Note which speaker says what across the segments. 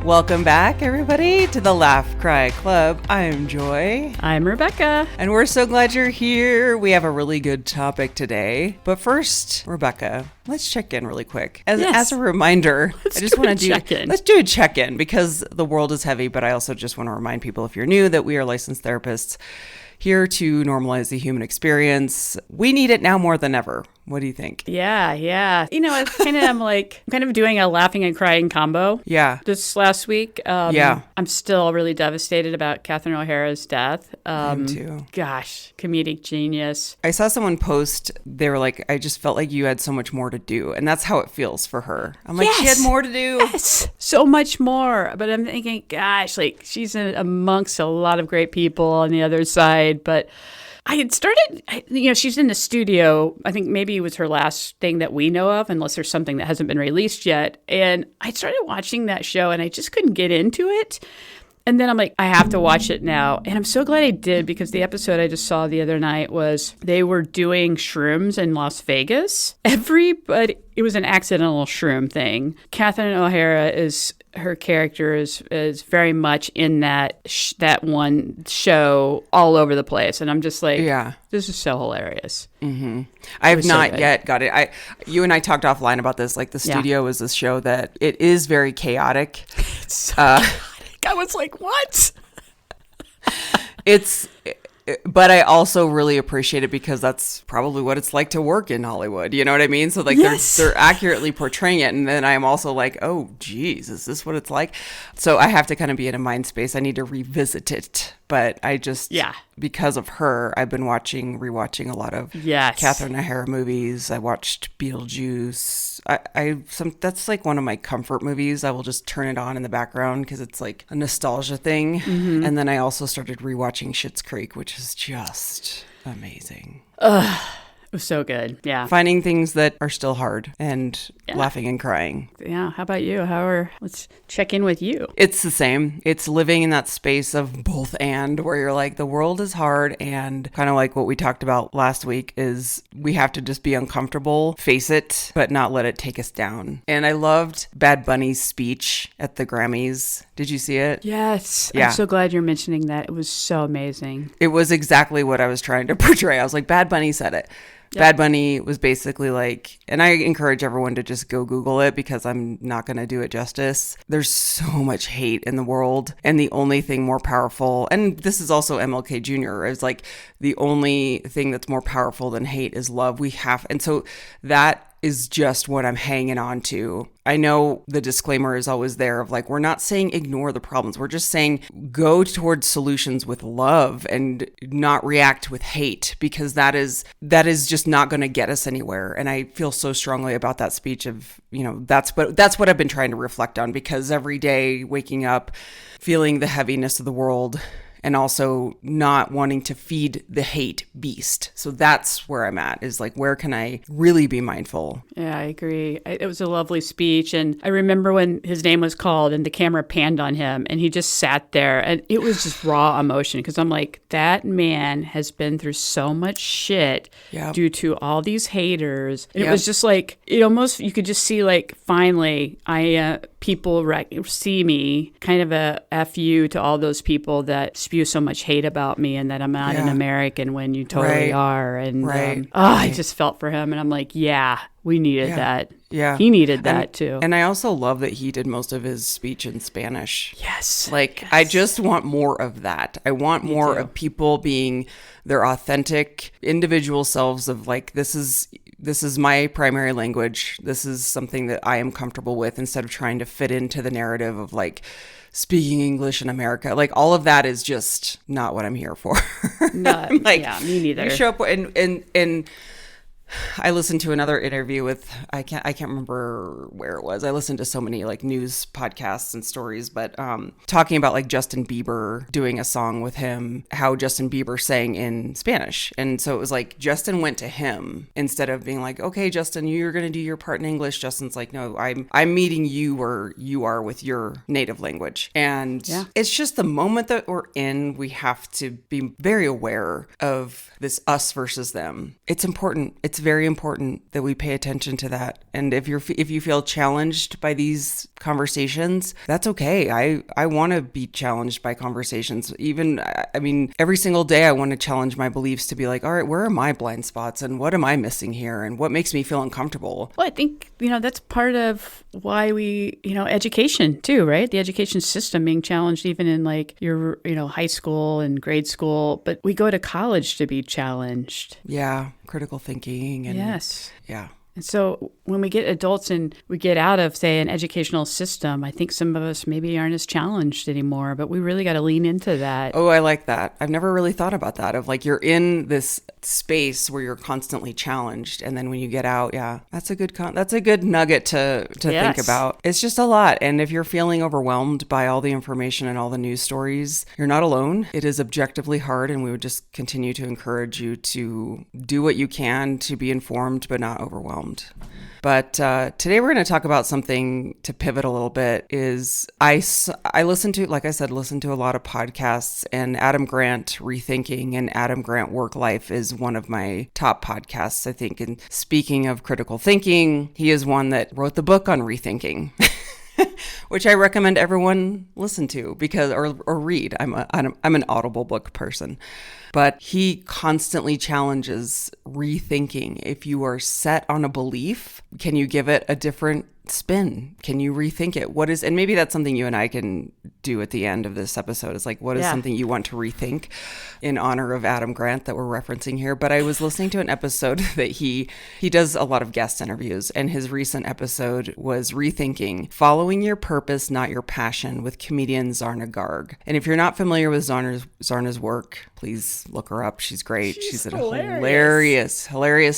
Speaker 1: Welcome back, everybody, to the Laugh Cry Club. I'm Joy.
Speaker 2: I'm Rebecca.
Speaker 1: And we're so glad you're here. We have a really good topic today. But first, Rebecca, let's check in really quick. As a reminder, I just want to let's do a check-in because the world is heavy, but I also just want to remind people, if you're new, that we are licensed therapists here to normalize the human experience. We need it now more than ever. What do you think?
Speaker 2: Yeah. It's I'm kind of doing a laughing and crying combo.
Speaker 1: Yeah.
Speaker 2: This last week. I'm still really devastated about Catherine O'Hara's death.
Speaker 1: Me too.
Speaker 2: Gosh, comedic genius.
Speaker 1: I saw someone post, they were like, I just felt like you had so much more to do. And that's how it feels for her. I'm like, She had more to do.
Speaker 2: Yes, so much more. But I'm thinking, gosh, like she's amongst a lot of great people on the other side. But I had started, she's in the studio. I think maybe it was her last thing that we know of, unless there's something that hasn't been released yet. And I started watching that show and I just couldn't get into it. And then I'm like, I have to watch it now. And I'm so glad I did, because the episode I just saw the other night was they were doing shrooms in Las Vegas. Everybody, it was an accidental shroom thing. Catherine O'Hara her character is very much in that one show all over the place. And I'm just like, this is so hilarious.
Speaker 1: Mm-hmm. I have not yet got it. You and I talked offline about this. Like, the studio is this show that it is very chaotic.
Speaker 2: It's so chaotic. I was like, what?
Speaker 1: But I also really appreciate it because that's probably what it's like to work in Hollywood. You know what I mean? So like they're accurately portraying it. And then I'm also like, oh, geez, is this what it's like? So I have to kind of be in a mind space. I need to revisit it. But I just, because of her, I've been rewatching a lot of Catherine O'Hara movies. I watched Beetlejuice. That's like one of my comfort movies. I will just turn it on in the background because it's like a nostalgia thing. Mm-hmm. And then I also started rewatching Schitt's Creek, which is just amazing.
Speaker 2: It was so good. Yeah.
Speaker 1: Finding things that are still hard and laughing and crying.
Speaker 2: Yeah. How about you? Let's check in with you.
Speaker 1: It's the same. It's living in that space of both and, where you're like, the world is hard, and kind of like what we talked about last week is we have to just be uncomfortable, face it, but not let it take us down. And I loved Bad Bunny's speech at the Grammys. Did you see it?
Speaker 2: Yes. Yeah. I'm so glad you're mentioning that. It was so amazing.
Speaker 1: It was exactly what I was trying to portray. I was like, Bad Bunny said it. Yep. Bad Bunny was basically like, and I encourage everyone to just go Google it because I'm not going to do it justice. There's so much hate in the world, and the only thing more powerful, and this is also MLK Jr., is like the only thing that's more powerful than hate is love. And so that is just what I'm hanging on to. I know the disclaimer is always there of like, we're not saying ignore the problems. We're just saying go towards solutions with love and not react with hate, because that is just not going to get us anywhere. And I feel so strongly about that speech of, that's what I've been trying to reflect on, because every day waking up, feeling the heaviness of the world, and also not wanting to feed the hate beast. So that's where I'm at, is like, where can I really be mindful?
Speaker 2: Yeah, I agree. It was a lovely speech. And I remember when his name was called and the camera panned on him and he just sat there, and it was just raw emotion, because I'm like, that man has been through so much shit due to all these haters. And it was just like, you could just see like, finally, people see me, kind of a F you to all those people that spew so much hate about me and that I'm not an American when you totally are. And I just felt for him, and I'm like, we needed that. Yeah. He needed that too.
Speaker 1: And I also love that he did most of his speech in Spanish.
Speaker 2: Yes.
Speaker 1: I just want more of that. I want more of people being their authentic individual selves, of like, this is my primary language. This is something that I am comfortable with, instead of trying to fit into the narrative of like speaking English in America. Like, all of that is just not what I'm here for.
Speaker 2: No, me neither.
Speaker 1: You show up and I listened to another interview with, I can't remember where it was. I listened to so many like news podcasts and stories, but talking about like Justin Bieber doing a song with him, how Justin Bieber sang in Spanish. And so it was like Justin went to him instead of being like, okay, Justin, you're going to do your part in English. Justin's like, no, I'm meeting you where you are with your native language. And it's just the moment that we're in, we have to be very aware of this us versus them. It's important. It's very important that we pay attention to that. And if you feel challenged by these conversations, that's okay. I want to be challenged by conversations. Even, I mean, every single day I want to challenge my beliefs to be like, all right, where are my blind spots and what am I missing here and what makes me feel uncomfortable?
Speaker 2: Well, I think, that's part of why we, education too, right? The education system being challenged even in like your, high school and grade school, but we go to college to be challenged.
Speaker 1: Yeah. Critical thinking. And
Speaker 2: yes.
Speaker 1: Yeah.
Speaker 2: And so when we get adults and we get out of, say, an educational system, I think some of us maybe aren't as challenged anymore, but we really got to lean into that.
Speaker 1: Oh, I like that. I've never really thought about that, of like you're in this space where you're constantly challenged. And then when you get out, yeah, that's a good nugget to think about. It's just a lot. And if you're feeling overwhelmed by all the information and all the news stories, you're not alone. It is objectively hard. And we would just continue to encourage you to do what you can to be informed, but not overwhelmed. But today we're going to talk about something to pivot a little bit. Is I listen to, like I said, a lot of podcasts, and Adam Grant Rethinking and Adam Grant Work Life is one of my top podcasts, I think. And speaking of critical thinking, he is one that wrote the book on rethinking. Which I recommend everyone listen to or read. I'm an Audible book person, but he constantly challenges rethinking. If you are set on a belief, can you give it a different spin? Can you rethink it? And maybe that's something you and I can do at the end of this episode. Is like, what is something you want to rethink in honor of Adam Grant that we're referencing here? But I was listening to an episode that he does a lot of guest interviews, and his recent episode was Rethinking, Following Your Purpose, Not Your Passion, with comedian Zarna Garg. And if you're not familiar with Zarna's work, please look her up. She's great. She's a hilarious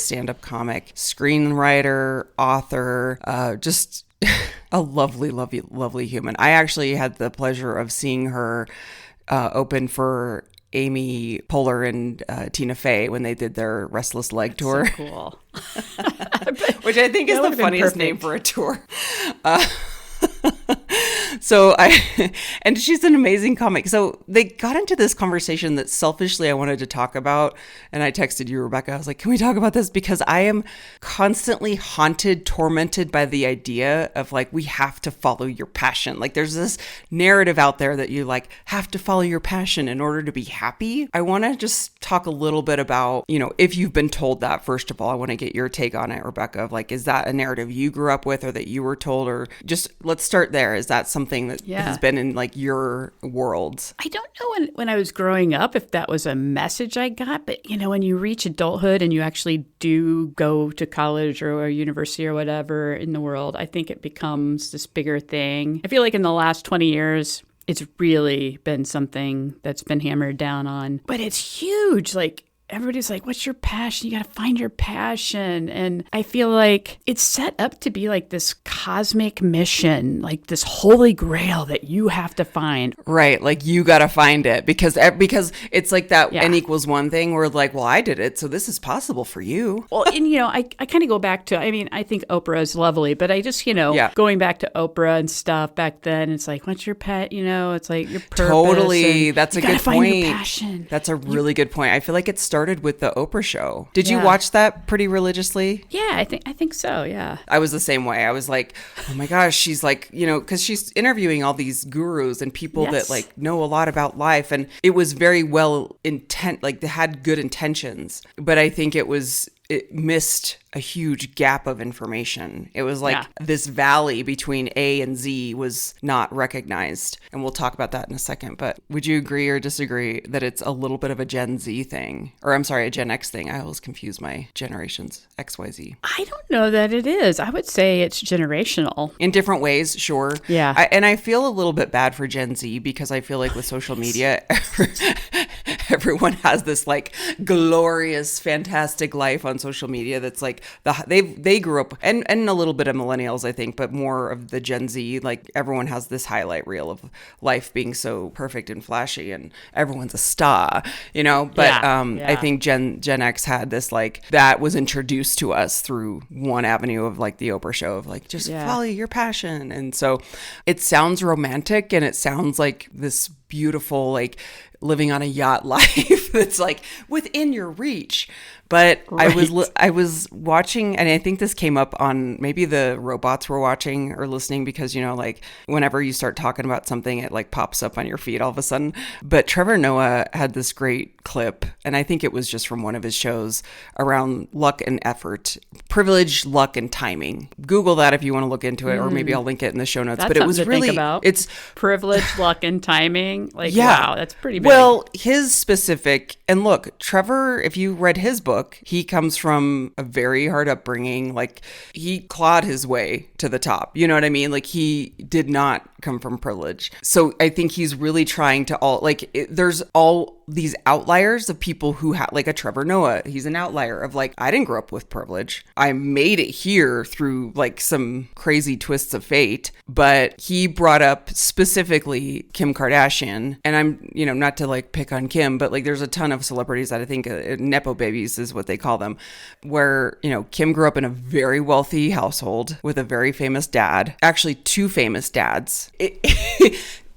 Speaker 1: stand-up comic, screenwriter, author, just a lovely human. I actually had the pleasure of seeing her open for Amy Poehler and Tina Fey when they did their Restless Leg tour.
Speaker 2: So cool.
Speaker 1: Which I think is the funniest name for a tour. And she's an amazing comic. So they got into this conversation that selfishly I wanted to talk about. And I texted you, Rebecca. I was like, can we talk about this? Because I am constantly tormented by the idea of like, we have to follow your passion. Like there's this narrative out there that you like have to follow your passion in order to be happy. I want to just talk a little bit about, if you've been told that, first of all, I want to get your take on it, Rebecca, of like, is that a narrative you grew up with or that you were told, or just let's start there. Is that something that has been in like your world?
Speaker 2: I don't know when I was growing up if that was a message I got, but when you reach adulthood and you actually do go to college or a university or whatever in the world, I think it becomes this bigger thing. I feel like in the last 20 years, it's really been something that's been hammered down on, but it's huge. Like, everybody's like, what's your passion? You got to find your passion. And I feel like it's set up to be like this cosmic mission, like this holy grail that you have to find.
Speaker 1: Right. Like you got to find it because it's like that N=1 thing where like, well, I did it, so this is possible for you.
Speaker 2: Well, and I kind of go back to, I think Oprah is lovely, but I just, going back to Oprah and stuff back then, it's like, what's your pet? It's like your purpose.
Speaker 1: Totally. That's a good point.
Speaker 2: Find your passion.
Speaker 1: That's a really good point. I feel like it started with the Oprah show. Did you watch that pretty religiously?
Speaker 2: Yeah, I think so. Yeah.
Speaker 1: I was the same way. I was like, oh my gosh, she's like, because she's interviewing all these gurus and people that like know a lot about life. And it was very like they had good intentions, but I think it missed a huge gap of information. It was like this valley between A and Z was not recognized. And we'll talk about that in a second. But would you agree or disagree that it's a little bit of a Gen Z thing? Or I'm sorry, a Gen X thing. I always confuse my generations, X, Y, Z.
Speaker 2: I don't know that it is. I would say it's generational.
Speaker 1: In different ways, sure.
Speaker 2: Yeah.
Speaker 1: And I feel a little bit bad for Gen Z because I feel like with social media, everyone has this like glorious, fantastic life on social media that's like they grew up, and a little bit of millennials, I think, but more of the Gen Z, like everyone has this highlight reel of life being so perfect and flashy and everyone's a star, but I think Gen X had this like that was introduced to us through one avenue of like the Oprah show of like just follow your passion. And so it sounds romantic and it sounds like this beautiful like living on a yacht life that's like within your reach. But
Speaker 2: Right.
Speaker 1: I was watching, and I think this came up on maybe the robots were watching or listening, because, you know, like whenever you start talking about something, it like pops up on your feed all of a sudden. But Trevor Noah had this great clip, and I think it was just from one of his shows, around luck and effort, privilege, luck, and timing. Google that if you want to look into it, or maybe I'll link it in the show notes.
Speaker 2: That's
Speaker 1: But it
Speaker 2: something
Speaker 1: was
Speaker 2: to
Speaker 1: really,
Speaker 2: think about.
Speaker 1: it's
Speaker 2: Privilege, luck, and timing. Like,
Speaker 1: yeah.
Speaker 2: wow, that's pretty big.
Speaker 1: Well, his specific, and look, Trevor, if you read his book, he comes from a very hard upbringing. Like, he clawed his way to the top. You know what I mean? Like, he did not come from privilege. So I think he's really trying to there's all these outliers of people who have, like a Trevor Noah, he's an outlier of like, I didn't grow up with privilege. I made it here through like some crazy twists of fate. But he brought up specifically Kim Kardashian, and I'm, you know, not to like pick on Kim, but like there's a ton of celebrities that I think Nepo babies is what they call them, where, you know, Kim grew up in a very wealthy household with a very famous dad, actually two famous dads.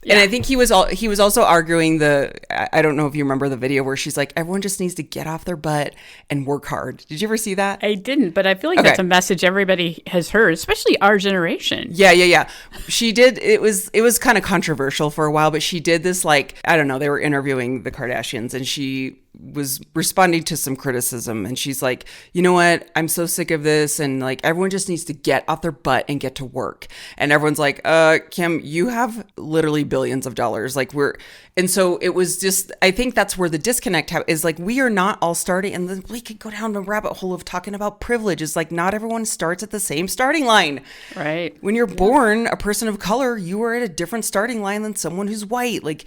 Speaker 1: And I think he was also arguing I don't know if you remember the video where she's like, everyone just needs to get off their butt and work hard. Did you ever see that?
Speaker 2: I didn't, but I feel like that's a message everybody has heard, especially our generation.
Speaker 1: Yeah. She did. It was kind of controversial for a while, but she did this, like, I don't know, they were interviewing the Kardashians, and she was responding to some criticism, and she's like, you know what, I'm so sick of this, and like everyone just needs to get off their butt and get to work. And everyone's like, Kim, you have literally billions of dollars, like and so it was just, I think that's where the disconnect is, like, we are not all starting, and then we could go down the rabbit hole of talking about privilege. It's like, not everyone starts at the same starting line.
Speaker 2: Right.
Speaker 1: When you're born a person of color, you are at a different starting line than someone who's white. Like,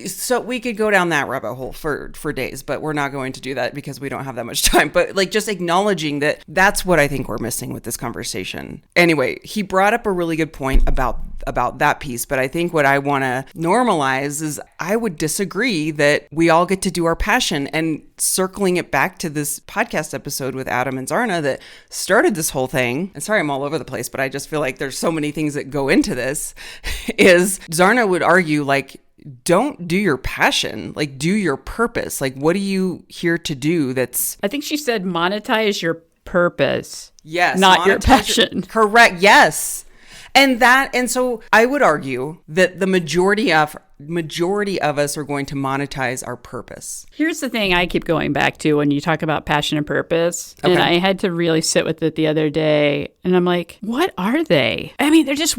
Speaker 1: so we could go down that rabbit hole for days, but we're not going to do that because we don't have that much time. But like, just acknowledging that, that's what I think we're missing with this conversation. Anyway, he brought up a really good point about that piece, but I think what I want to normalize is, I would disagree that we all get to do our passion. And circling it back to this podcast episode with Adam and Zarna that started this whole thing, and sorry I'm all over the place, but I just feel like there's so many things that go into this, is Zarna would argue, like, don't do your passion, like, do your purpose. Like, what are you here to do?
Speaker 2: I think she said monetize your purpose.
Speaker 1: Yes.
Speaker 2: Not your passion.
Speaker 1: Correct. Yes. And so I would argue that the majority of us are going to monetize our purpose.
Speaker 2: Here's the thing I keep going back to when you talk about passion and purpose. Okay. And I had to really sit with it the other day. And I'm like, what are they? I mean, they're just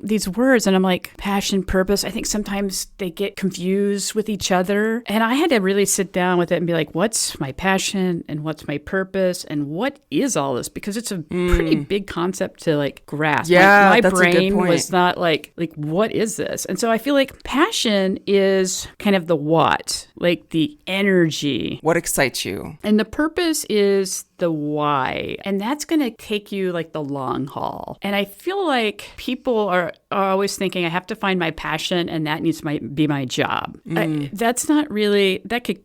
Speaker 2: these words. And I'm like, passion, purpose. I think sometimes they get confused with each other. And I had to really sit down with it and be like, what's my passion and what's my purpose and what is all this? Because it's a pretty big concept to like grasp.
Speaker 1: Yeah,
Speaker 2: my
Speaker 1: that's a good
Speaker 2: brain
Speaker 1: point.
Speaker 2: was not like, what is this? And so I feel like passion is kind of the what, like the energy.
Speaker 1: What excites you?
Speaker 2: And the purpose is the why. And that's going to take you like the long haul. And I feel like people are always thinking, I have to find my passion and that needs to be my job. That's not really, that could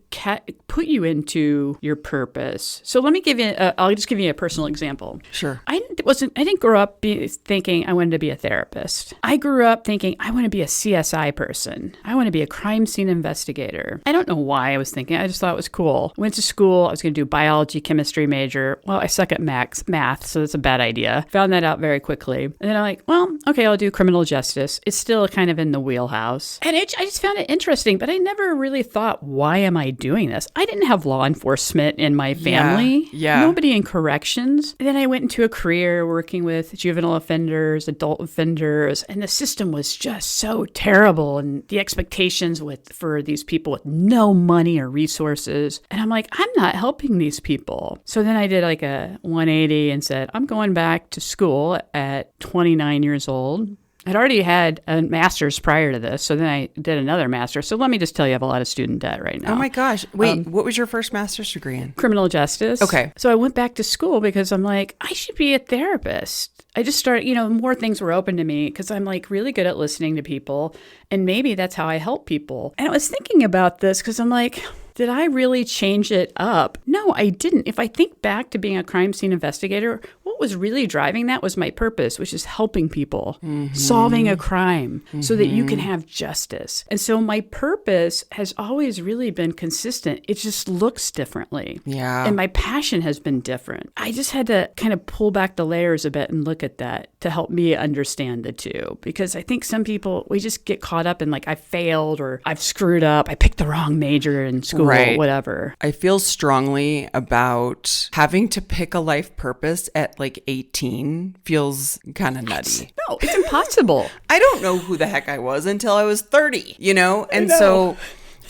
Speaker 2: put you into your purpose. So let me give you, I'll just give you a personal example.
Speaker 1: Sure.
Speaker 2: I didn't grow up thinking I wanted to be a therapist. I grew up thinking I want to be a CSI person. I want to be a crime scene investigator. I don't know why I was thinking. I just thought it was cool. Went to school. I was going to do biology, chemistry major. Well, I suck at math, so that's a bad idea. Found that out very quickly. And then I'm like, well, okay, I'll do criminal justice. It's still kind of in the wheelhouse. And I just found it interesting, but I never really thought, why am I doing this? I didn't have law enforcement in my family.
Speaker 1: Yeah.
Speaker 2: Nobody in corrections. And then I went into a career working with juvenile offenders, adult offenders, and the system was just so terrible. And the expectations for these people with no money or resources. And I'm like, I'm not helping these people. So then I did like a 180 and said, I'm going back to school at 29 years old. I'd already had a master's prior to this, so then I did another master's. So let me just tell you, I have a lot of student debt right now.
Speaker 1: Oh my gosh. Wait, what was your first master's degree in?
Speaker 2: Criminal justice.
Speaker 1: Okay.
Speaker 2: So I went back to school because I'm like, I should be a therapist. I just started, more things were open to me because I'm like really good at listening to people. And maybe that's how I help people. And I was thinking about this because I'm like, Did I really change it up? No, I didn't. If I think back to being a crime scene investigator, what was really driving that was my purpose, which is helping people, solving a crime so that you can have justice. And so my purpose has always really been consistent. It just looks differently.
Speaker 1: Yeah.
Speaker 2: And my passion has been different. I just had to kind of pull back the layers a bit and look at that to help me understand the two. Because I think some people, we just get caught up in like, I failed or I've screwed up. I picked the wrong major in school, whatever.
Speaker 1: I feel strongly about having to pick a life purpose at like 18 feels kind of nutty.
Speaker 2: No, it's impossible.
Speaker 1: I don't know who the heck I was until I was 30, you know? And so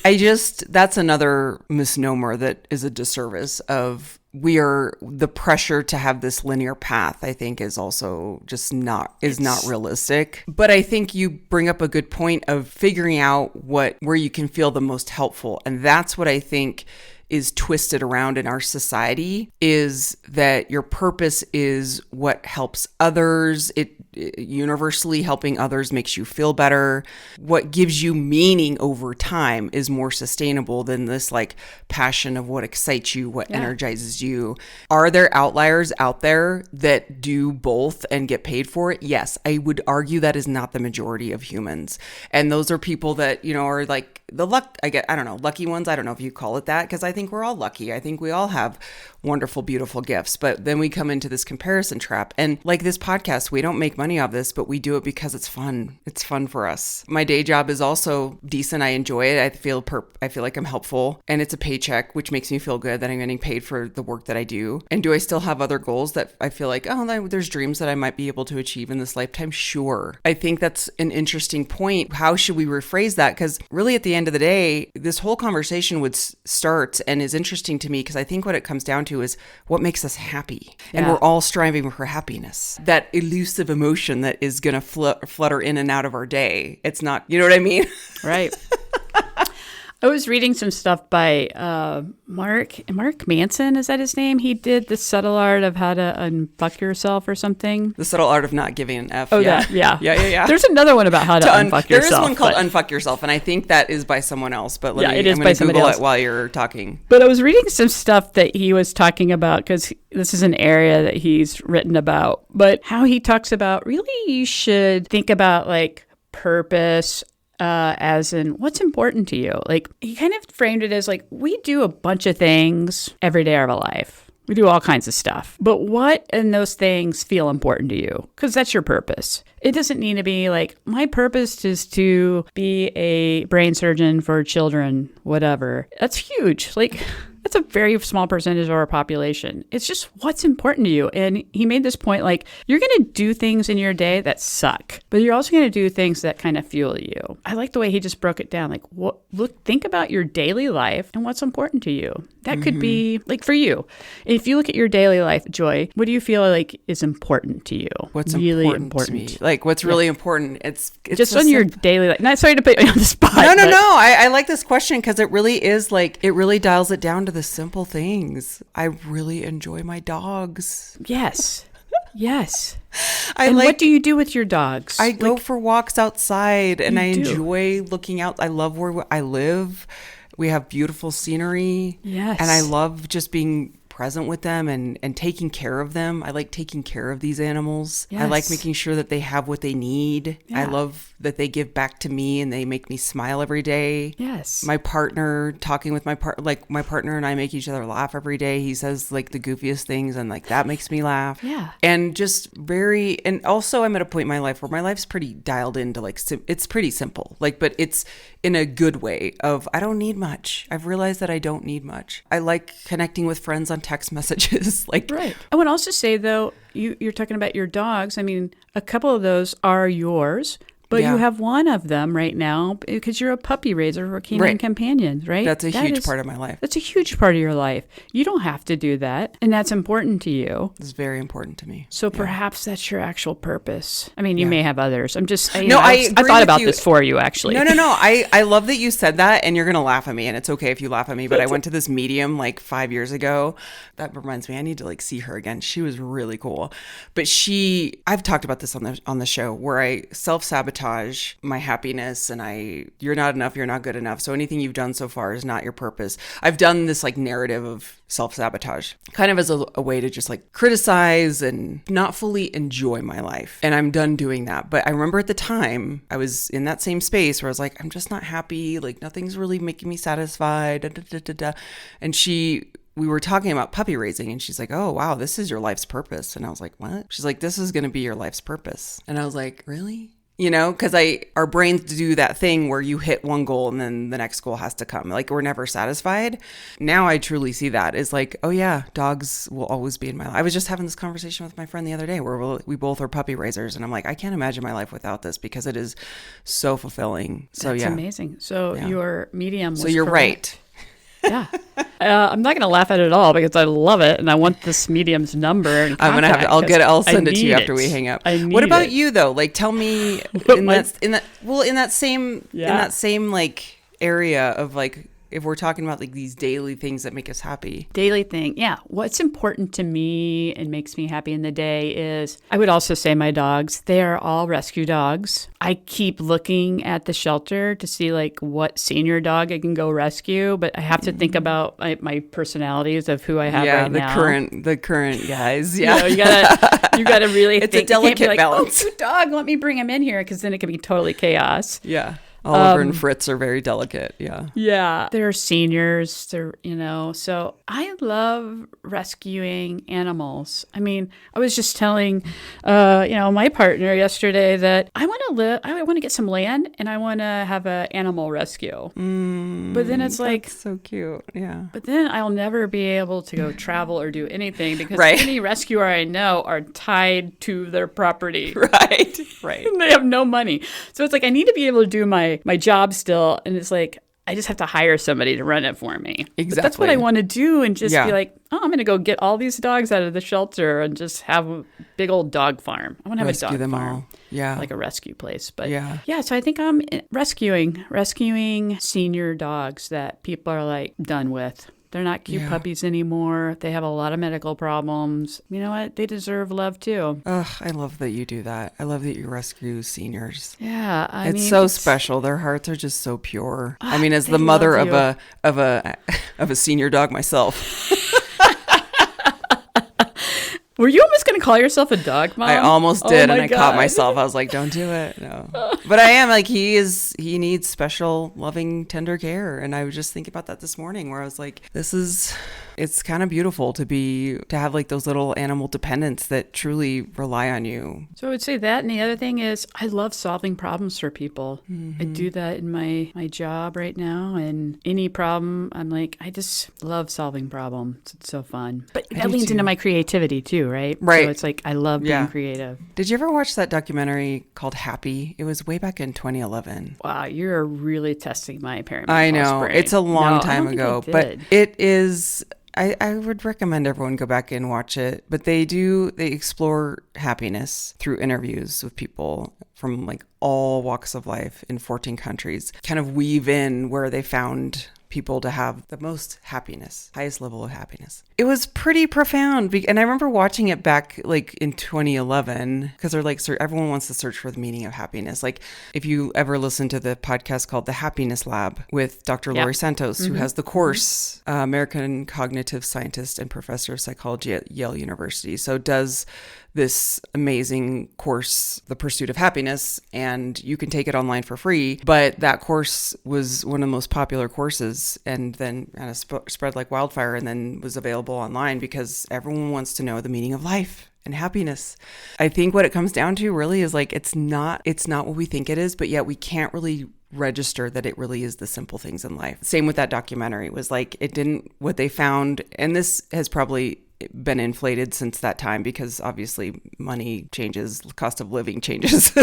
Speaker 1: that's another misnomer that is a disservice of the pressure to have this linear path, I think, is also just not realistic. But I think you bring up a good point of figuring out where you can feel the most helpful. And that's what I think is twisted around in our society, is that your purpose is what helps others. It universally helping others makes you feel better. What gives you meaning over time is more sustainable than this like passion of what excites you, what energizes you. Are there outliers out there that do both and get paid for it? Yes, I would argue that is not the majority of humans. And those are people that, you know, are like the lucky ones. I don't know if you call it that, because I think we're all lucky. I think we all have wonderful, beautiful gifts. But then we come into this comparison trap. And like this podcast, we don't make money off this, but we do it because it's fun. It's fun for us. My day job is also decent. I enjoy it. I feel like I'm helpful, and it's a paycheck, which makes me feel good that I'm getting paid for the work that I do. And do I still have other goals that I feel like, there's dreams that I might be able to achieve in this lifetime? Sure. I think that's an interesting point. How should we rephrase that? Because really at the end of the day, this whole conversation would start and is interesting to me, because I think what it comes down to is what makes us happy. And we're all striving for happiness. That elusive emotion that is going to flutter in and out of our day. It's not, you know what I mean?
Speaker 2: Right. I was reading some stuff by Mark Manson. Is that his name? He did The Subtle Art of How to Unfuck Yourself or something.
Speaker 1: The Subtle Art of Not Giving an F.
Speaker 2: Oh,
Speaker 1: yeah.
Speaker 2: Yeah. There's another one about how to unfuck yourself.
Speaker 1: There is one called Unfuck Yourself, and I think that is by someone else. But
Speaker 2: it is
Speaker 1: I'm
Speaker 2: by
Speaker 1: going to
Speaker 2: somebody
Speaker 1: Google
Speaker 2: else
Speaker 1: it while you're talking.
Speaker 2: But I was reading some stuff that he was talking about, because this is an area that he's written about. But how he talks about, really, you should think about like purpose, as in what's important to you. Like, he kind of framed it as like, we do a bunch of things every day of our life. We do all kinds of stuff. But what in those things feel important to you? Because that's your purpose. It doesn't need to be like, my purpose is to be a brain surgeon for children, whatever. That's huge. Like, that's a very small percentage of our population. It's just what's important to you. And he made this point, like, you're going to do things in your day that suck, but you're also going to do things that kind of fuel you. I like the way he just broke it down. Like, think about your daily life and what's important to you. That could be, like, for you. If you look at your daily life, Joy, what do you feel like is important to you?
Speaker 1: What's
Speaker 2: really
Speaker 1: important to me? Like, what's really important? It's
Speaker 2: just so on your daily life. Not sorry to put you on the spot.
Speaker 1: No. I like this question, because it really is like, it really dials it down to the simple things. I really enjoy my dogs.
Speaker 2: Yes.
Speaker 1: And
Speaker 2: what do you do with your dogs?
Speaker 1: I go for walks outside, and I enjoy looking out. I love where I live. We have beautiful scenery.
Speaker 2: Yes.
Speaker 1: And I love just being present with them and taking care of them. I like taking care of these animals.
Speaker 2: Yes.
Speaker 1: I like making sure that they have what they need. Yeah. I love that they give back to me and they make me smile every day.
Speaker 2: Yes.
Speaker 1: My partner, talking with my partner and I make each other laugh every day. He says like the goofiest things, and like that makes me laugh.
Speaker 2: Yeah.
Speaker 1: And just and also I'm at a point in my life where my life's pretty dialed into like, it's pretty simple. Like, but it's in a good way of, I don't need much. I've realized that I don't need much. I like connecting with friends on text messages. Like,
Speaker 2: right. I would also say though, you're talking about your dogs. I mean, a couple of those are yours, but you have one of them right now because you're a puppy raiser for canine companions, right?
Speaker 1: That's a huge part of my life.
Speaker 2: That's a huge part of your life. You don't have to do that, and that's important to you.
Speaker 1: It's very important to me.
Speaker 2: So perhaps that's your actual purpose. I mean, you may have others. I'm just, I
Speaker 1: thought
Speaker 2: about this for you, actually.
Speaker 1: No. I love that you said that, and you're going to laugh at me, and it's okay if you laugh at me, but I went to this medium like 5 years ago. That reminds me, I need to like see her again. She was really cool. But I've talked about this on the show, where I self-sabotage self-sabotage my happiness, and you're not enough, you're not good enough. So anything you've done so far is not your purpose. I've done this like narrative of self-sabotage kind of as a way to just like criticize and not fully enjoy my life. And I'm done doing that. But I remember at the time I was in that same space where I was like, I'm just not happy. Like nothing's really making me satisfied. Da, da, da, da, da. And we were talking about puppy raising, and she's like, oh, wow, this is your life's purpose. And I was like, what? She's like, this is going to be your life's purpose. And I was like, really? You know, because our brains do that thing where you hit one goal and then the next goal has to come. Like we're never satisfied. Now I truly see that as like, oh yeah, dogs will always be in my life. I was just having this conversation with my friend the other day where we both are puppy raisers, and I'm like, I can't imagine my life without this because it is so fulfilling. So
Speaker 2: That's
Speaker 1: yeah,
Speaker 2: amazing. So your medium was
Speaker 1: so you're
Speaker 2: correct.
Speaker 1: right.
Speaker 2: Yeah. I'm not going to laugh at it at all because I love it and I want this medium's number and contact.
Speaker 1: I'll send it to you after we hang up. What about you though? Like tell me in that same like area of like, if we're talking about like these daily things that make us happy.
Speaker 2: Daily thing. Yeah. What's important to me and makes me happy in the day is, I would also say my dogs, they are all rescue dogs. I keep looking at the shelter to see like what senior dog I can go rescue, but I have to think about my personalities of who I have right now.
Speaker 1: The current guys. Yeah.
Speaker 2: You gotta really
Speaker 1: it's
Speaker 2: think.
Speaker 1: A delicate balance.
Speaker 2: Oh, cute dog, let me bring him in here, because then it can be totally chaos.
Speaker 1: Yeah. Oliver and Fritz are very delicate. Yeah.
Speaker 2: Yeah. They're seniors. So I love rescuing animals. I mean, I was just telling, my partner yesterday that I want to get some land and I want to have an animal rescue. But then it's like,
Speaker 1: that's so cute. Yeah.
Speaker 2: But then I'll never be able to go travel or do anything because
Speaker 1: right.
Speaker 2: any rescuer I know are tied to their property.
Speaker 1: Right. Right.
Speaker 2: And they have no money. So it's like, I need to be able to do my job still. And it's like, I just have to hire somebody to run it for me.
Speaker 1: Exactly.
Speaker 2: But that's what I want to do, and just be like, oh, I'm going to go get all these dogs out of the shelter and just have a big old dog farm. I want to have a dog
Speaker 1: them
Speaker 2: farm.
Speaker 1: All. Yeah.
Speaker 2: Like a rescue place. But yeah, so I think I'm rescuing senior dogs that people are like done with. They're not cute puppies anymore. They have a lot of medical problems. You know what? They deserve love too.
Speaker 1: Ugh, I love that you do that. I love that you rescue seniors.
Speaker 2: Yeah,
Speaker 1: it's so special. Their hearts are just so pure. I mean, as the mother of a senior dog myself.
Speaker 2: Were you almost going to call yourself a dog mom?
Speaker 1: I almost did, and I caught myself. I was like, don't do it. No. But I am like, he needs special, loving, tender care. And I was just thinking about that this morning where I was like, it's kind of beautiful to have like those little animal dependents that truly rely on you.
Speaker 2: So I would say that. And the other thing is I love solving problems for people. Mm-hmm. I do that in my job right now. And any problem, I'm like, I just love solving problems. It's so fun. But that leans into my creativity too, right?
Speaker 1: Right.
Speaker 2: So it's like, I love being creative.
Speaker 1: Did you ever watch that documentary called Happy? It was way back in 2011.
Speaker 2: Wow, you're really testing my perimenopause
Speaker 1: I know.
Speaker 2: brain.
Speaker 1: It's a long time ago, but it is... I would recommend everyone go back and watch it, but they explore happiness through interviews with people from like all walks of life in 14 countries, kind of weave in where they found people to have the most happiness, highest level of happiness. It was pretty profound. And I remember watching it back like in 2011 because they're like, everyone wants to search for the meaning of happiness. Like if you ever listen to the podcast called The Happiness Lab with Dr. Laurie Santos, who has the course, American cognitive scientist and professor of psychology at Yale University. So does this amazing course, The Pursuit of Happiness, and you can take it online for free. But that course was one of the most popular courses and then kind of spread like wildfire and then was available online because everyone wants to know the meaning of life and happiness. I think what it comes down to really is like, it's not what we think it is, but yet we can't really register that it really is the simple things in life. Same with that documentary. It was like, what they found, and this has probably been inflated since that time because obviously money changes, cost of living changes.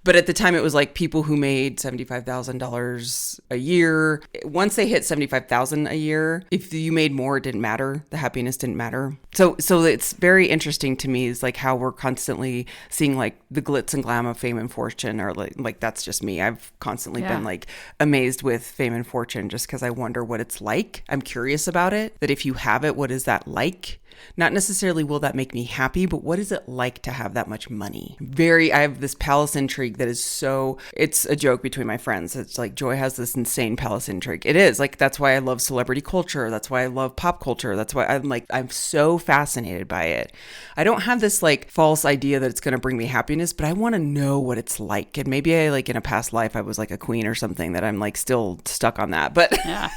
Speaker 1: But at the time it was like people who made $75,000 a year. Once they hit $75,000 a year, if you made more, it didn't matter. The happiness didn't matter. So it's very interesting to me is like how we're constantly seeing like the glitz and glam of fame and fortune, or like that's just me. I've constantly been like amazed with fame and fortune just because I wonder what it's like. I'm curious about it, that if you have it, what is that like? Not necessarily will that make me happy, but what is it like to have that much money? I have this palace intrigue intrigue that is so, it's a joke between my friends. It's like Joy has this insane palace intrigue. It is like, that's why I love celebrity culture. That's why I love pop culture. That's why I'm so fascinated by it. I don't have this like false idea that it's going to bring me happiness, but I want to know what it's like. And maybe I like in a past life, I was like a queen or something that I'm like still stuck on that. But
Speaker 2: yeah.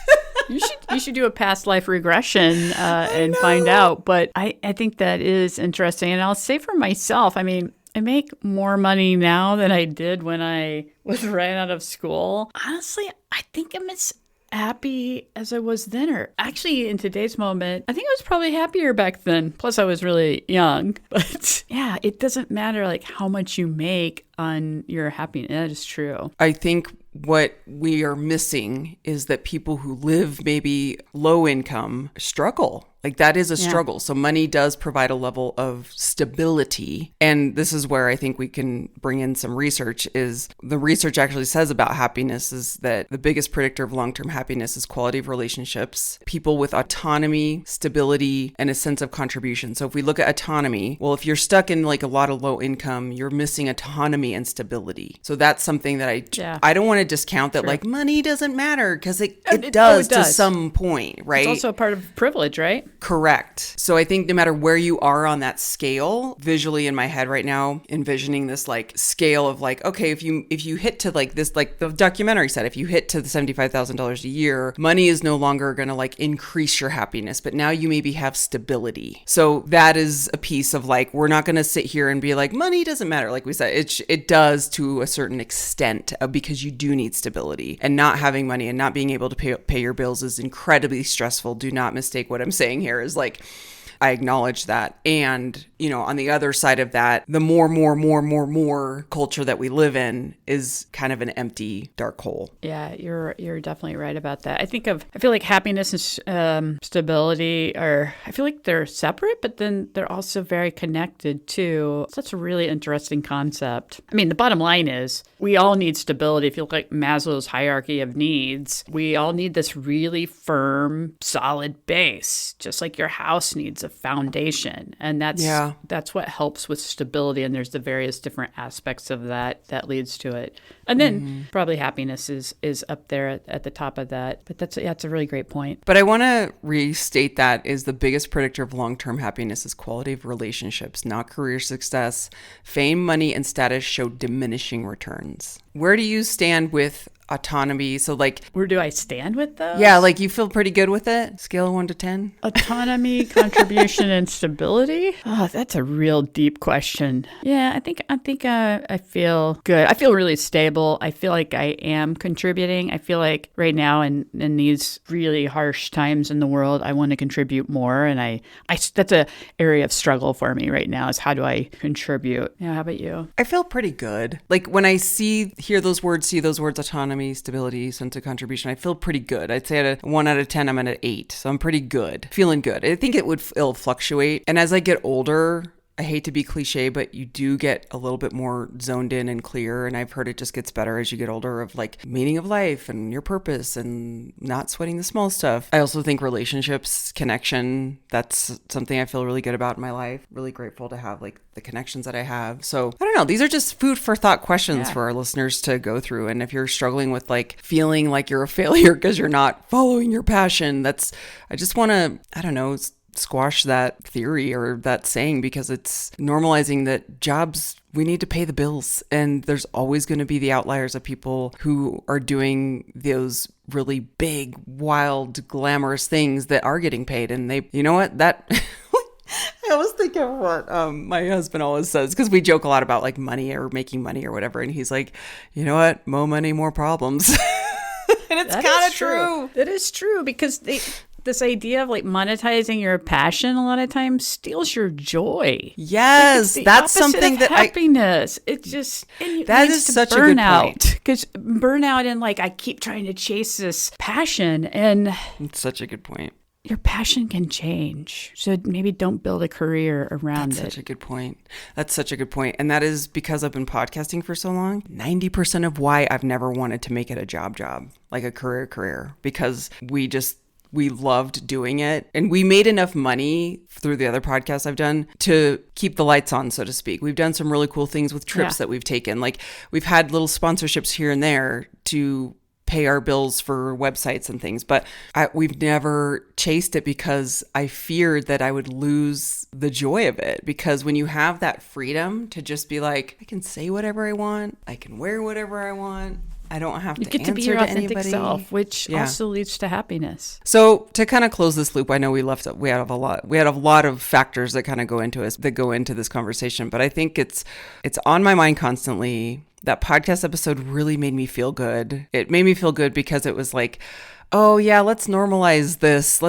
Speaker 2: You should do a past life regression and find out. But I think that is interesting. And I'll say for myself, I mean, I make more money now than I did when I was right out of school. Honestly, I think I'm as happy as I was then. Or actually, in today's moment, I think I was probably happier back then. Plus, I was really young. But yeah, it doesn't matter like how much you make on your happiness. That is true.
Speaker 1: I think what we are missing is that people who live maybe low income struggle. Like that is a struggle. So money does provide a level of stability. And this is where I think we can bring in some research. Is the research actually says about happiness is that the biggest predictor of long-term happiness is quality of relationships, people with autonomy, stability, and a sense of contribution. So if we look at autonomy, well, if you're stuck in like a lot of low income, you're missing autonomy and stability. So that's something that I don't want to discount that like money doesn't matter because it does to some point, right?
Speaker 2: It's also a part of privilege, right?
Speaker 1: Correct. So I think no matter where you are on that scale, visually in my head right now, envisioning this like scale of like, okay, if you hit to like this, like the documentary said, if you hit to the $75,000 a year, money is no longer going to like increase your happiness, but now you maybe have stability. So that is a piece of like, we're not going to sit here and be like, money doesn't matter. Like we said, it does to a certain extent because you do need stability, and not having money and not being able to pay your bills is incredibly stressful. Do not mistake what I'm saying here is like, I acknowledge that. And, you know, on the other side of that, the more culture that we live in is kind of an empty, dark hole.
Speaker 2: Yeah, you're definitely right about that. I feel like happiness and stability I feel like they're separate, but then they're also very connected too. So that's a really interesting concept. I mean, the bottom line is we all need stability. If you look at Maslow's hierarchy of needs, we all need this really firm, solid base, just like your house needs a foundation. And that's what helps with stability. And there's the various different aspects of that leads to it. And then probably happiness is up there at the top of that. But that's a really great point.
Speaker 1: But I want to restate that is the biggest predictor of long-term happiness is quality of relationships, not career success. Fame, money, and status show diminishing returns. Where do you stand with autonomy? So like,
Speaker 2: where do I stand with those?
Speaker 1: Yeah, like you feel pretty good with it? Scale of 1 to 10?
Speaker 2: Autonomy, contribution, and stability? Oh, that's a real deep question. Yeah, I think I feel good. I feel really stable. I feel like I am contributing. I feel like right now in these really harsh times in the world, I want to contribute more. And I that's a area of struggle for me right now is how do I contribute? Yeah, how about you?
Speaker 1: I feel pretty good. Like when I see those words, autonomy, stability, sense of contribution, I feel pretty good. I'd say at a 1 out of 10, I'm at an 8. So I'm pretty good. Feeling good. I think it'll fluctuate. And as I get older, I hate to be cliche, but you do get a little bit more zoned in and clear. And I've heard it just gets better as you get older of like meaning of life and your purpose and not sweating the small stuff. I also think relationships, connection, that's something I feel really good about in my life. Really grateful to have like the connections that I have. So I don't know. These are just food for thought questions for our listeners to go through. And if you're struggling with like feeling like you're a failure because you're not following your passion, I just want to, I don't know, squash that theory or that saying because it's normalizing that jobs, we need to pay the bills. And there's always going to be the outliers of people who are doing those really big, wild, glamorous things that are getting paid. And they, you know what, that... I always think of what my husband always says, because we joke a lot about like money or making money or whatever. And he's like, you know what, more money, more problems. And it's kind of true.
Speaker 2: That is true because this idea of like monetizing your passion a lot of times steals your joy.
Speaker 1: Yes,
Speaker 2: like
Speaker 1: that's something that
Speaker 2: happiness. It just
Speaker 1: that is such a good point.
Speaker 2: Because burnout and like I keep trying to chase this passion, and
Speaker 1: it's such a good point.
Speaker 2: Your passion can change. So maybe don't build a career around it.
Speaker 1: That's such a good point. That's such a good point. And that is because I've been podcasting for so long. 90% of why I've never wanted to make it a job, like a career, because we we loved doing it. And we made enough money through the other podcasts I've done to keep the lights on, so to speak. We've done some really cool things with trips that we've taken. Like we've had little sponsorships here and there to pay our bills for websites and things, but we've never chased it because I feared that I would lose the joy of it. Because when you have that freedom to just be like, I can say whatever I want, I can wear whatever I want, I don't have to
Speaker 2: You get to be
Speaker 1: answer
Speaker 2: your
Speaker 1: to
Speaker 2: authentic
Speaker 1: anybody.
Speaker 2: self, which also leads to happiness.
Speaker 1: So to kind of close this loop, I know we had a lot of factors that kind of go into this conversation, but I think it's on my mind constantly. That podcast episode really made me feel good. It made me feel good because it was like, oh yeah, let's normalize this.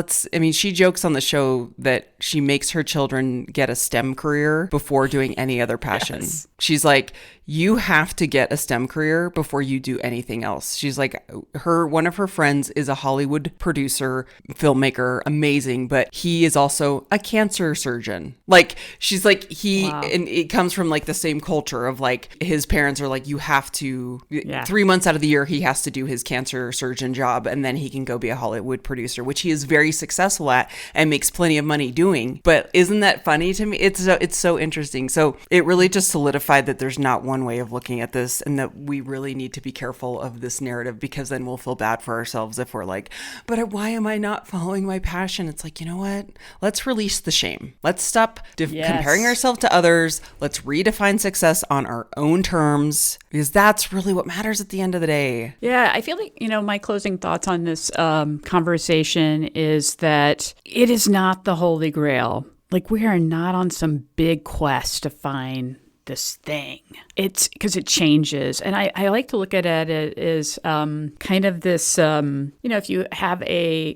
Speaker 1: She jokes on the show that she makes her children get a STEM career before doing any other passion. Yes. She's like, you have to get a STEM career before you do anything else. She's like, one of her friends is a Hollywood producer, filmmaker, amazing, but he is also a cancer surgeon. Like, she's like, and it comes from like the same culture of like, his parents are like, you have to, 3 months out of the year, he has to do his cancer surgeon job, and then he can go be a Hollywood producer, which he is very successful at and makes plenty of money doing. But isn't that funny to me? It's so interesting. So it really just solidified that there's not one way of looking at this, and that we really need to be careful of this narrative, because then we'll feel bad for ourselves if we're like, but why am I not following my passion? It's like, you know what? Let's release the shame. Let's stop comparing ourselves to others. Let's redefine success on our own terms, because that's really what matters at the end of the day.
Speaker 2: Yeah, I feel like, my closing thoughts on this conversation is that it is not the Holy Grail. Like, we are not on some big quest to find this thing. It's because it changes. And I like to look at it as kind of this, if you have a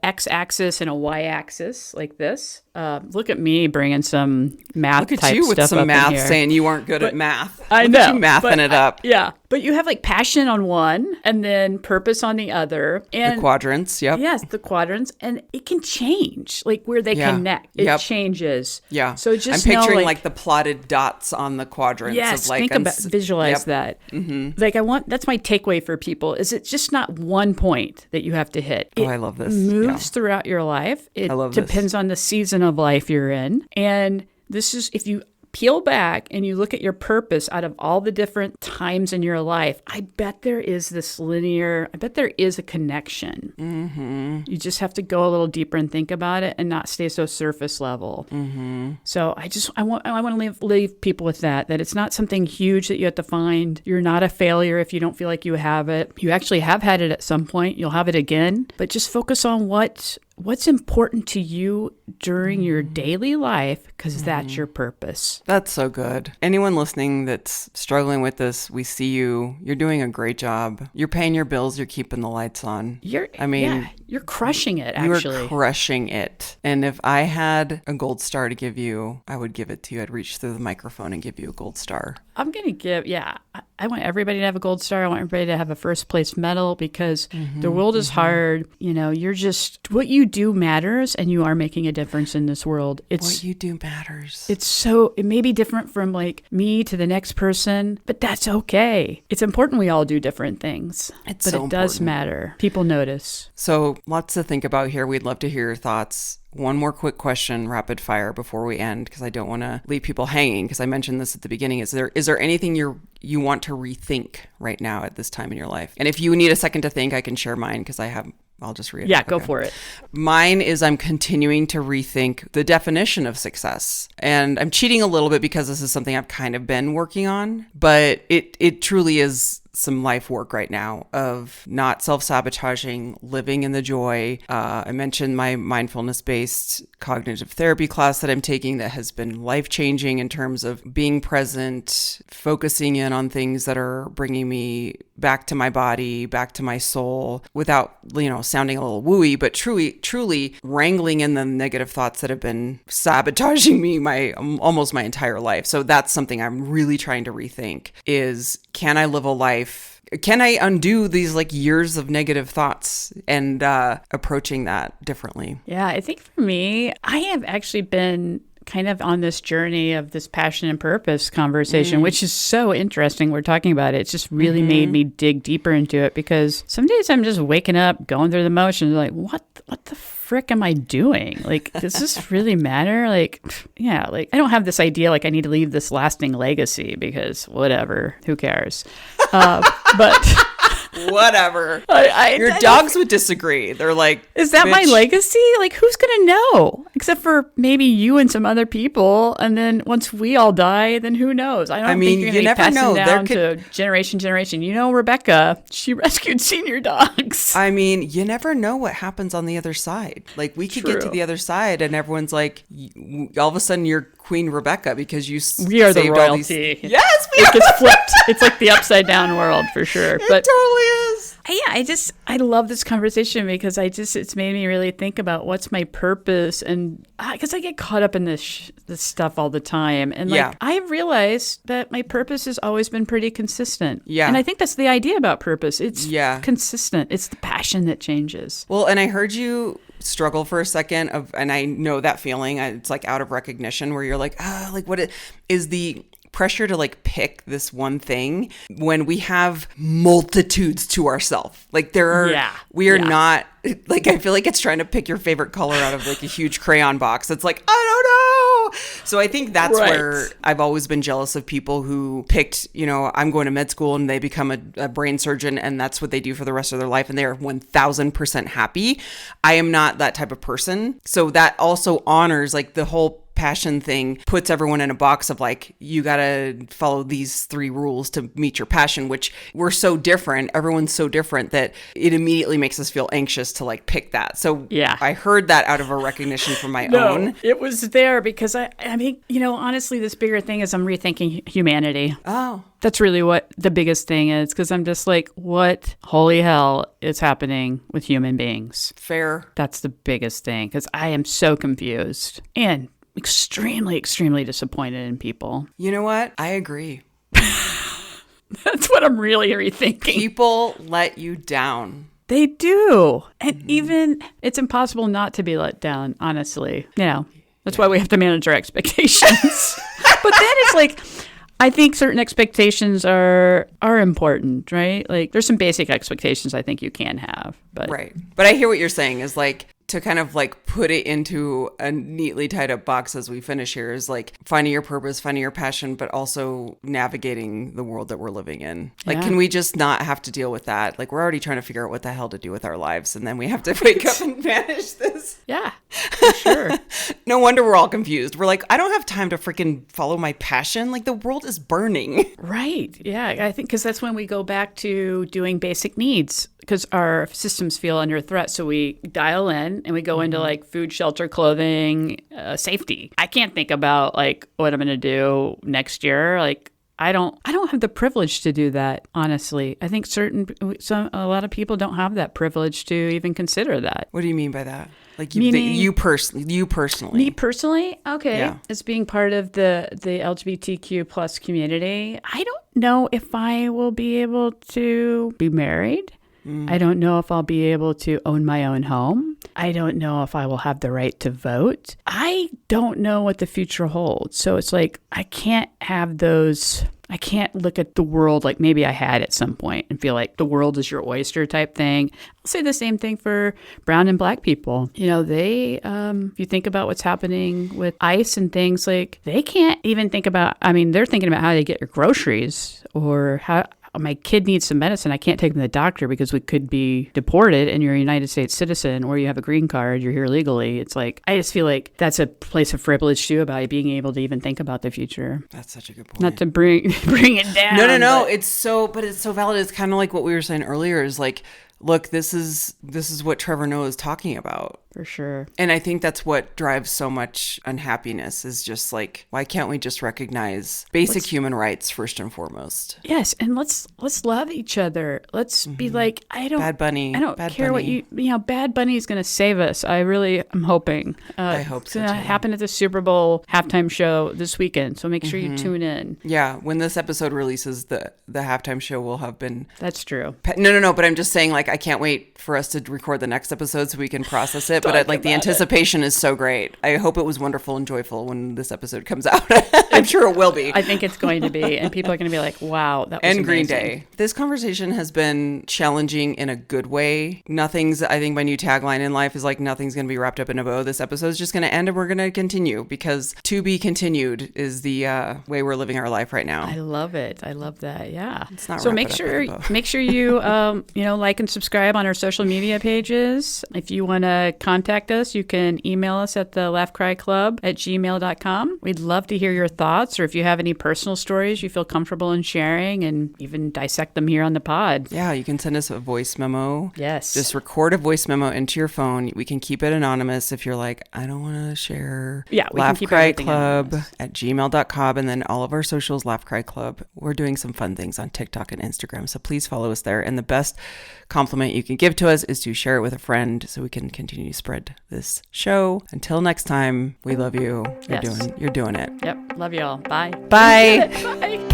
Speaker 2: x-axis and a y-axis like this. Look at me bringing some math type stuff up. Look at you with some
Speaker 1: math, saying you weren't good at math.
Speaker 2: I
Speaker 1: know. At you mathing it up.
Speaker 2: Yeah. But you have like passion on one and then purpose on the other. And
Speaker 1: the quadrants, yep.
Speaker 2: Yes, the quadrants. And it can change, like where they connect. It changes.
Speaker 1: Yeah.
Speaker 2: So just
Speaker 1: I'm picturing like the plotted dots on the quadrants.
Speaker 2: Yes,
Speaker 1: of like
Speaker 2: visualize that. Mm-hmm. Like that's my takeaway for people, is it's just not one point that you have to hit.
Speaker 1: I love this.
Speaker 2: It moves throughout your life. It depends on the season of life you're in. And this is, if you peel back and you look at your purpose out of all the different times in your life, I bet there is a connection. Mm-hmm. You just have to go a little deeper and think about it and not stay so surface level. Mm-hmm. So I want to leave people with that it's not something huge that you have to find. You're not a failure if you don't feel like you have it. You actually have had it at some point. You'll have it again, but just focus on what's important to you during your daily life, because that's your purpose.
Speaker 1: That's so good. Anyone listening that's struggling with this, we see you. You're doing a great job. You're paying your bills. You're keeping the lights on.
Speaker 2: You're crushing it, actually.
Speaker 1: You're crushing it. And if I had a gold star to give you, I would give it to you. I'd reach through the microphone and give you a gold star.
Speaker 2: I'm going to give, I want everybody to have a gold star. I want everybody to have a first place medal, because the world is hard. You're just, what you do matters, and you are making a difference in this world.
Speaker 1: What you do matters.
Speaker 2: It may be different from like me to the next person, but that's okay. It's important we all do different things. But it does matter. People notice.
Speaker 1: So lots to think about here. We'd love to hear your thoughts. One more quick question, rapid fire, before we end, because I don't want to leave people hanging, because I mentioned this at the beginning. Is there anything you want to rethink right now at this time in your life? And if you need a second to think, I can share mine, because I'll just read it.
Speaker 2: Yeah, go for it.
Speaker 1: Mine is, I'm continuing to rethink the definition of success. And I'm cheating a little bit because this is something I've kind of been working on, but it truly is some life work right now of not self-sabotaging, living in the joy. I mentioned my mindfulness-based cognitive therapy class that I'm taking that has been life-changing in terms of being present, focusing in on things that are bringing me back to my body, back to my soul, without, sounding a little wooey, but truly wrangling in the negative thoughts that have been sabotaging me almost my entire life. So that's something I'm really trying to rethink, is, can I live a life? Can I undo these like years of negative thoughts and approaching that differently?
Speaker 2: Yeah, I think for me, I have actually been kind of on this journey of this passion and purpose conversation, which is so interesting. We're talking about it. It's just really made me dig deeper into it, because some days I'm just waking up, going through the motions, like, what the frick am I doing? Like, does this really matter? Like, yeah, like I don't have this idea like I need to leave this lasting legacy, because whatever, who cares? But
Speaker 1: whatever. Your dogs would disagree. They're like,
Speaker 2: is that my
Speaker 1: "Bitch."
Speaker 2: legacy? Like, who's gonna know? Except for maybe you and some other people. And then once we all die, then who knows? I don't think you're gonna be passing down to generation. You know, Rebecca, she rescued senior dogs.
Speaker 1: I mean, you never know what happens on the other side. Like, we could get to the other side and everyone's like, all of a sudden you're Queen Rebecca because
Speaker 2: we are
Speaker 1: saved
Speaker 2: the royalty.
Speaker 1: Yes, we
Speaker 2: it gets flipped. It's like the upside down world for sure.
Speaker 1: It totally is.
Speaker 2: I love this conversation because it's made me really think about what's my purpose, and because I get caught up in this stuff all the time, and like I've realized that my purpose has always been pretty consistent. Yeah, and I think that's the idea about purpose. It's consistent. It's the passion that changes.
Speaker 1: Well, and I heard you struggle for a second and I know that feeling. It's like out of recognition where you're like, like what is the pressure to like pick this one thing when we have multitudes to ourselves. Like we are not like, I feel like it's trying to pick your favorite color out of like a huge crayon box. It's like, I don't know. So I think that's where I've always been jealous of people who picked, I'm going to med school and they become a brain surgeon and that's what they do for the rest of their life and they're 1000% happy. I am not that type of person. So that also honors like the whole passion thing puts everyone in a box of like, you got to follow these 3 rules to meet your passion, which we're so different. Everyone's so different that it immediately makes us feel anxious to like pick that. So I heard that out of a recognition from my own.
Speaker 2: It was there because I mean, honestly, this bigger thing is I'm rethinking humanity.
Speaker 1: Oh.
Speaker 2: That's really what the biggest thing is, because I'm just like, what holy hell is happening with human beings?
Speaker 1: Fair.
Speaker 2: That's the biggest thing, because I am so confused and extremely, extremely disappointed in people.
Speaker 1: You know what? I agree.
Speaker 2: That's what I'm really rethinking.
Speaker 1: People let you down.
Speaker 2: They do. And even it's impossible not to be let down, honestly. That's why we have to manage our expectations. But then it's like, I think certain expectations are important, right? Like there's some basic expectations I think you can have.
Speaker 1: Right. But I hear what you're saying is like, to kind of like put it into a neatly tied up box as we finish here is like finding your purpose, finding your passion, but also navigating the world that we're living in. Like, can we just not have to deal with that? Like, we're already trying to figure out what the hell to do with our lives. And then we have to wake up and manage this.
Speaker 2: Yeah, for sure.
Speaker 1: No wonder we're all confused. We're like, I don't have time to freaking follow my passion. Like the world is burning.
Speaker 2: Right. Yeah. I think because that's when we go back to doing basic needs, because our systems feel under threat. So we dial in and we go into like food, shelter, clothing, safety. I can't think about like what I'm going to do next year. Like I don't have the privilege to do that, honestly. I think a lot of people don't have that privilege to even consider that.
Speaker 1: What do you mean by that? Like you personally?
Speaker 2: Me personally? Okay. Yeah. As being part of the LGBTQ plus community, I don't know if I will be able to be married. I don't know if I'll be able to own my own home. I don't know if I will have the right to vote. I don't know what the future holds. So it's like, I can't look at the world like maybe I had at some point and feel like the world is your oyster type thing. I'll say the same thing for brown and black people. If you think about what's happening with ICE and things, like they can't even think about, they're thinking about how they get your groceries or how my kid needs some medicine. I can't take them to the doctor because we could be deported and you're a United States citizen or you have a green card, you're here legally. It's like, I just feel like that's a place of privilege too about being able to even think about the future.
Speaker 1: That's such a good point.
Speaker 2: Not to bring it down.
Speaker 1: No. It's so valid. It's kind of like what we were saying earlier is like, look, this is what Trevor Noah is talking about.
Speaker 2: For sure.
Speaker 1: And I think that's what drives so much unhappiness is just like, why can't we just recognize basic human rights first and foremost?
Speaker 2: Yes. And let's love each other. Let's be like,
Speaker 1: Bad Bunny.
Speaker 2: I don't care what Bad Bunny is going to save us. I really am hoping.
Speaker 1: I hope so.
Speaker 2: It's going to happen at the Super Bowl halftime show this weekend. So make sure you tune in.
Speaker 1: Yeah. When this episode releases, the halftime show will have been.
Speaker 2: That's true.
Speaker 1: No. But I'm just saying, like, I can't wait for us to record the next episode so we can process it. But
Speaker 2: Talk
Speaker 1: like the
Speaker 2: about it.
Speaker 1: anticipation is so great. I hope it was wonderful and joyful when this episode comes out. I'm sure it will be.
Speaker 2: I think it's going to be, and people are going to be like, "Wow, that was
Speaker 1: And Green
Speaker 2: amazing."
Speaker 1: Day. This conversation has been challenging in a good way. Nothing's, I think my new tagline in life is like, nothing's going to be wrapped up in a bow. This episode is just going to end and we're going to continue, because to be continued is the way we're living our life right now.
Speaker 2: I love it. I love that. Yeah.
Speaker 1: not
Speaker 2: So
Speaker 1: wrap
Speaker 2: make
Speaker 1: it up
Speaker 2: sure
Speaker 1: in a bow.
Speaker 2: make sure you like and subscribe on our social media pages. If you want to contact us, you can email us at the laughcryclub@gmail.com. We'd love to hear your thoughts, or if you have any personal stories you feel comfortable in sharing, and even dissect them here on the pod.
Speaker 1: Yeah, you can send us a voice memo.
Speaker 2: Yes.
Speaker 1: Just record a voice memo into your phone. We can keep it anonymous if you're like, I don't want to share.
Speaker 2: Yeah, we can keep everything anonymous.
Speaker 1: laughcryclub@gmail.com, and then all of our socials, Laugh Cry Club. We're doing some fun things on TikTok and Instagram, so please follow us there. And the best compliment you can give to us is to share it with a friend so we can continue to spread this show. Until next time, we love you.
Speaker 2: Yes.
Speaker 1: You're doing it.
Speaker 2: Yep. Love you all. Bye.
Speaker 1: Bye.
Speaker 2: Bye.